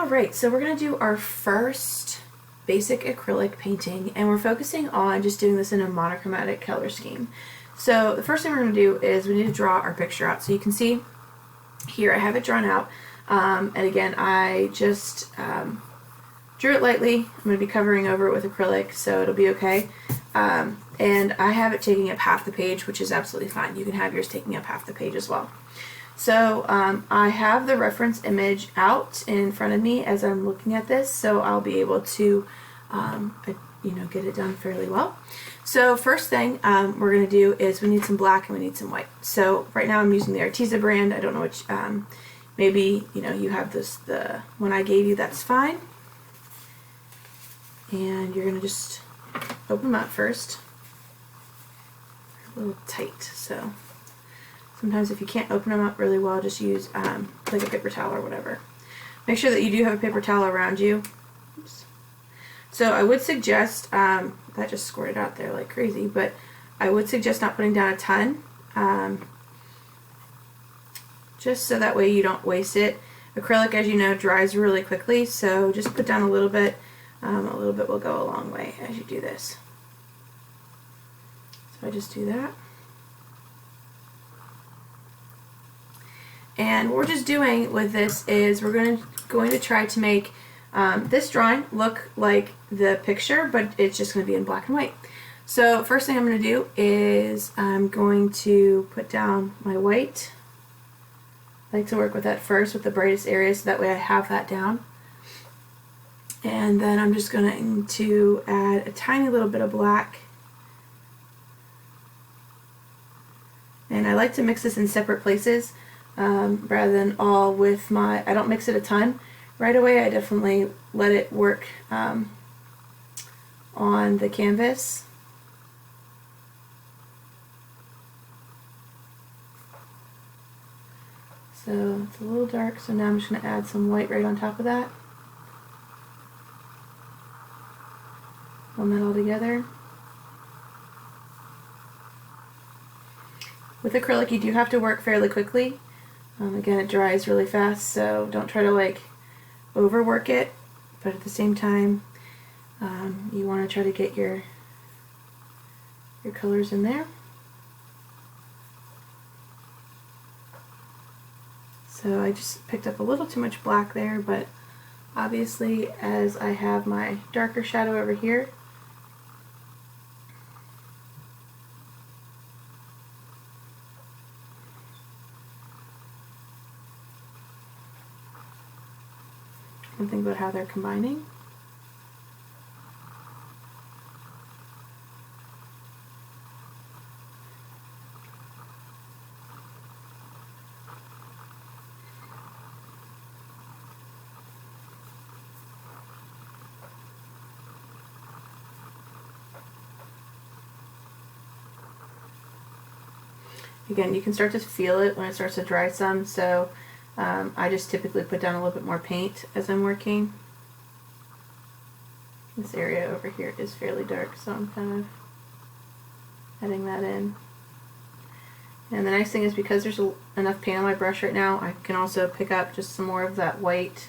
Alright, so we're going to do our first basic acrylic painting, and we're focusing on just doing this in a monochromatic color scheme. So the first thing we're going to do is we need to draw our picture out. So you can see here I have it drawn out, and again I just drew it lightly. I'm going to be covering over it with acrylic, so it'll be okay. And I have it taking up half the page, which is absolutely fine. You can have yours taking up half the page as well. So I have the reference image out in front of me as I'm looking at this, so I'll be able to get it done fairly well. So first thing we're going to do is we need some black and we need some white. So right now I'm using the Arteza brand. I don't know which, maybe you have the one I gave you, that's fine. And you're going to just open them up first. They're a little tight, so sometimes if you can't open them up really well, just use like a paper towel or whatever. Make sure that you do have a paper towel around you. Oops. So I would suggest, that just squirted out there like crazy, but I would suggest not putting down a ton, just so that way you don't waste it. Acrylic, as you know, dries really quickly, so just put down a little bit. A little bit will go a long way as you do this. So I just do that. And what we're just doing with this is we're going to try to make this drawing look like the picture, but it's just going to be in black and white. So first thing I'm going to do is I'm going to put down my white. I like to work with that first with the brightest area, so that way I have that down. And then I'm just going to add a tiny little bit of black. And I like to mix this in separate places rather than all with my, I don't mix it a ton right away. I definitely let it work on the canvas. So it's a little dark, so now I'm just going to add some white right on top of that. Blend that all together. With acrylic you do have to work fairly quickly. Again, it dries really fast, so don't try to like overwork it, but at the same time you want to try to get your colors in there. So I just picked up a little too much black there, but obviously as I have my darker shadow over here, and think about how they're combining. Again, you can start to feel it when it starts to dry some, so I just typically put down a little bit more paint as I'm working. This area over here is fairly dark, so I'm kind of adding that in. And the nice thing is, because there's enough paint on my brush right now, I can also pick up just some more of that white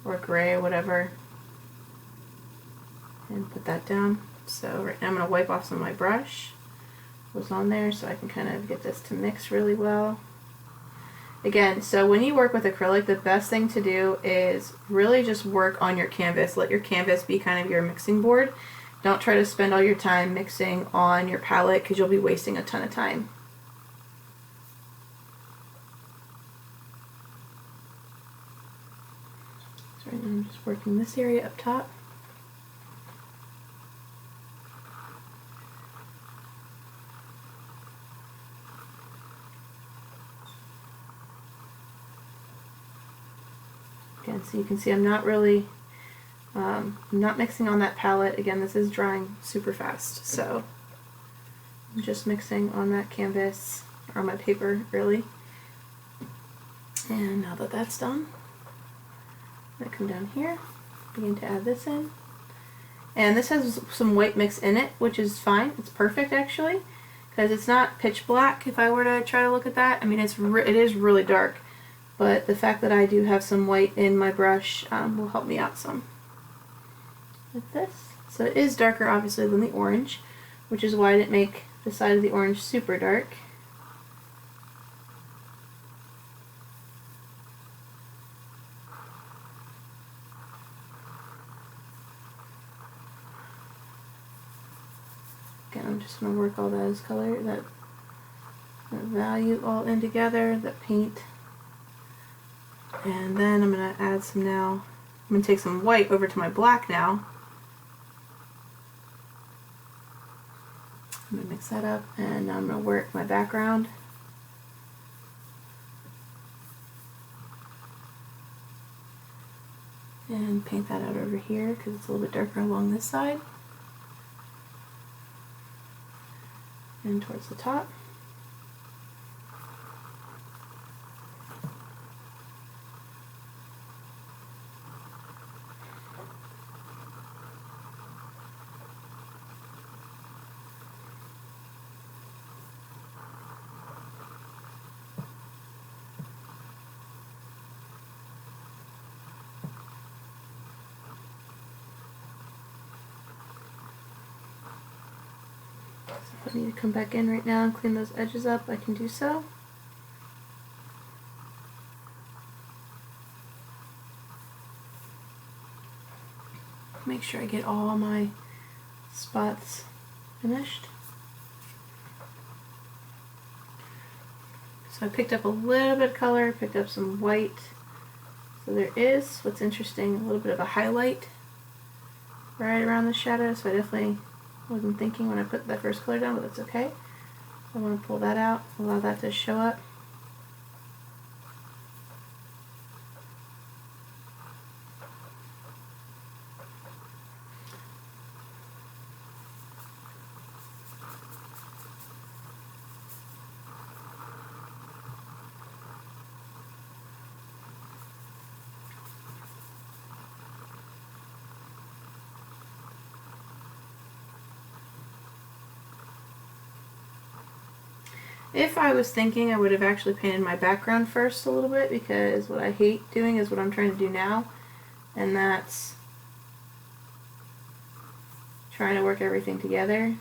or gray or whatever and put that down. So right now I'm going to wipe off some of my brush was on there so I can kind of get this to mix really well. Again, so when you work with acrylic, the best thing to do is really just work on your canvas. Let your canvas be kind of your mixing board. Don't try to spend all your time mixing on your palette, because you'll be wasting a ton of time. So right now I'm just working this area up top. Again, so you can see I'm not really, I'm not mixing on that palette. Again, this is drying super fast, so I'm just mixing on that canvas, or on my paper, really. And now that that's done, I'm going to come down here, begin to add this in. And this has some white mix in it, which is fine. It's perfect, actually, because it's not pitch black. If I were to try to look at that, I mean, it is really dark. but the fact that I do have some white in my brush will help me out some with this. So it is darker obviously than the orange, which is why I didn't make the side of the orange super dark. Again, I'm just going to work all those color, that value all in together, that paint. And then I'm going to add some now. I'm going to take some white over to my black now. I'm going to mix that up, and now I'm going to work my background. And paint that out over here because it's a little bit darker along this side. And towards the top. If I need to come back in right now and clean those edges up, I can do so. Make sure I get all my spots finished. So I picked up a little bit of color, picked up some white. So there is, what's interesting, a little bit of a highlight right around the shadow, so I definitely wasn't thinking when I put that first color down, but that's okay. I want to pull that out, allow that to show up. If I was thinking, I would have actually painted my background first a little bit, because what I hate doing is what I'm trying to do now, and that's trying to work everything together,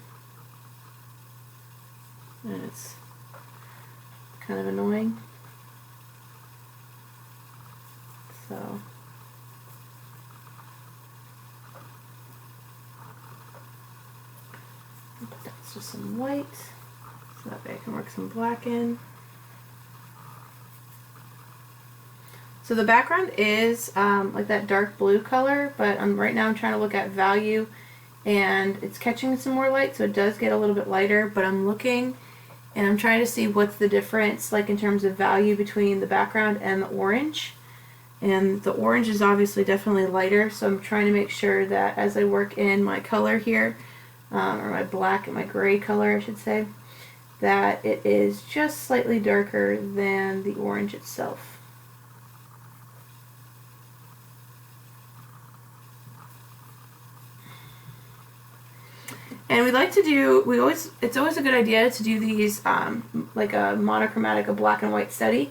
and it's kind of annoying. So I'll put down just some white. So that way I can work some black in. So the background is like that dark blue color, but right now I'm trying to look at value, and it's catching some more light, so it does get a little bit lighter, but I'm looking and I'm trying to see what's the difference like in terms of value between the background and the orange. And the orange is obviously definitely lighter, so I'm trying to make sure that as I work in my color here, or my black and my gray color I should say, that it is just slightly darker than the orange itself. And we like to do, it's always a good idea to do these like a monochromatic, a black and white study,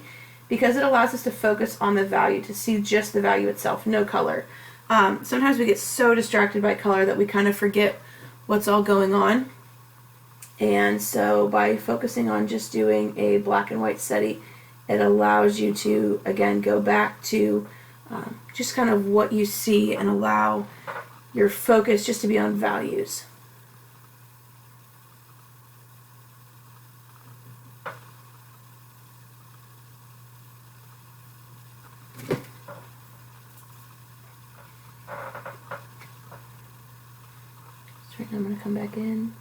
because it allows us to focus on the value, to see just the value itself, no color. Sometimes we get so distracted by color that we kind of forget what's all going on. And so by focusing on just doing a black and white study, it allows you to, again, go back to just kind of what you see and allow your focus just to be on values. So right now I'm going to come back in.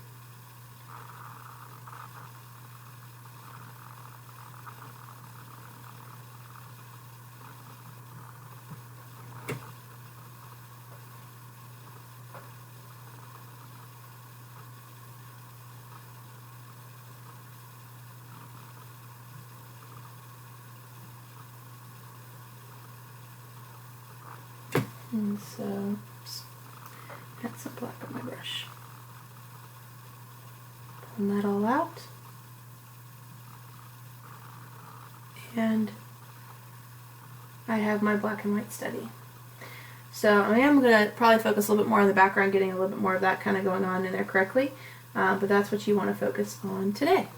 And so, oops, add some black on my brush. Pulling that all out. And I have my black and white study. So I am going to probably focus a little bit more on the background, getting a little bit more of that kind of going on in there correctly, but that's what you want to focus on today.